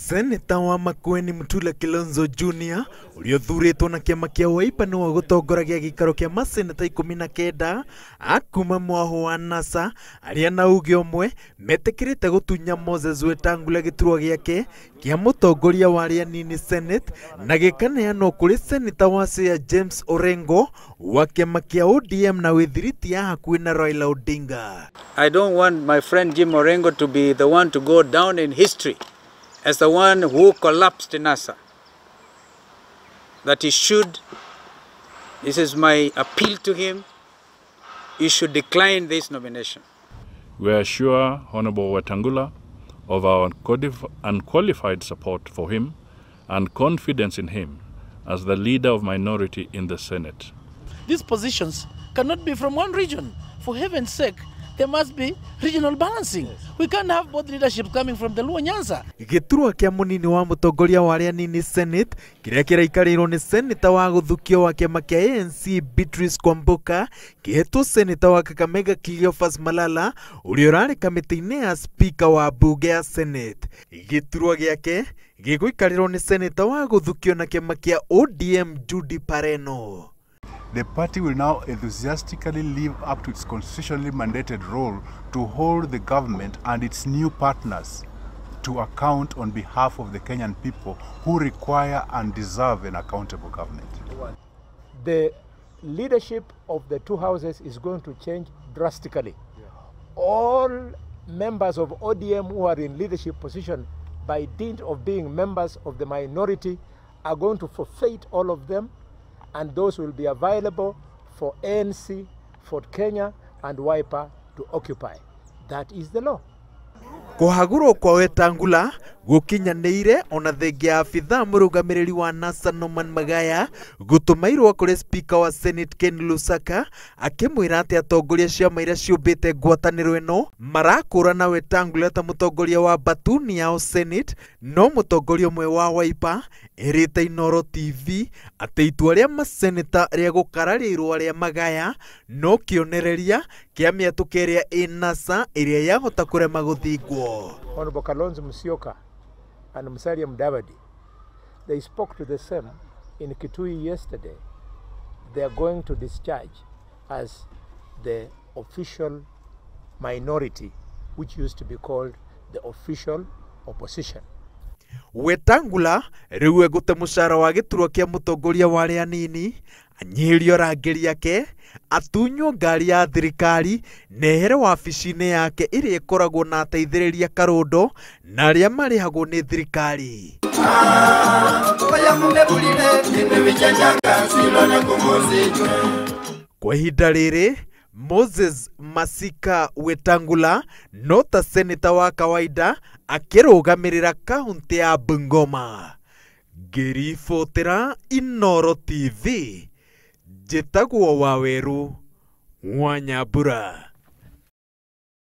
Seneta wa Makueni Mutula Kilonzo Jr. Urio thuritwo na kiama kia Wiper no gutongoragia gikaro kia maseneta 19 akuma mwaho wa NASA aria na uge omwe metekirite gutunya Moses Wetangula giturwa giake kia mutongoria wa aria anini Senate na gikaneanwo kuri Seneta wa Siaya James Orengo wa kiama kia ODM na withiriti ya hakuhi na Raila Odinga. I don't want my friend Jim Orengo to be the one to go down in history as the one who collapsed in NASA. That he should, this is my appeal to him, he should decline this nomination. We assure Honorable Wetangula of our unqualified support for him and confidence in him as the leader of minority in the Senate. These positions cannot be from one region. For heaven's sake, there must be regional balancing. We can't have both leadership coming from the Luo Nyanza. Giturwa kia munini wa mutongoria wa aria anini Senate kiria kiraikarirwo ni Seneta wa guthukio wa kiama kia ANC Beatrice Kwamboka kihetwo Seneta wa Kakamega Cleophas Malala uria urari kamiti-ini ya speaker wa bunge ya Senate. Giturwa giake giguikarirwo ni Seneta wa guthukio na kiama kia ODM Judy Pareno. The party will now enthusiastically live up to its constitutionally mandated role to hold the government and its new partners to account on behalf of the Kenyan people who require and deserve an accountable government. The leadership of the two houses is going to change drastically. All members of ODM who are in leadership position by dint of being members of the minority are going to forfeit all of them, and those will be available for ANC, for Kenya and Wiper to occupy. That is the law. Kuhagurwo kwa Wetangula gukinyanira ona thengia afitha murugamiriri wa NASA Norman Magaya gutumairwo kuri speaker wa Senate Ken Lusaka akimwira ati atongoria ciama iria ciumbite ngwataniro eno marakũrana Wetangula ta mutongoria wa batuni ya Senate no mutongoria umwe wa Wiper erite Inooro TV ati itua ria maseneta ria gukararirwo ria Magaya no kionereria kia miatuko iria NASA iria yahota kurema guthingwo. Honorable Kalonzo Musyoka and Musalia Mudavadi, they spoke to the same in Kitui yesterday. They are going to discharge as the official minority, which used to be called the official opposition. Wetangula riu egute mucara wa giturwa kia mutongoria wa aria anini anyihirio rangiri yake atunywo ngari ya thirikari nehere wabici-ini yake iria ikoragwo na ateithĩrĩria karundo na aria marihagwo ni thirikari. Kwa ihinda rĩrĩ Moses Masika Wetangula no ta seneta wa kawaida akirugamirira kaunti ya Bungoma. Ngiribotera Inooro TV, njĩtagwo Waweru wa Nyambura.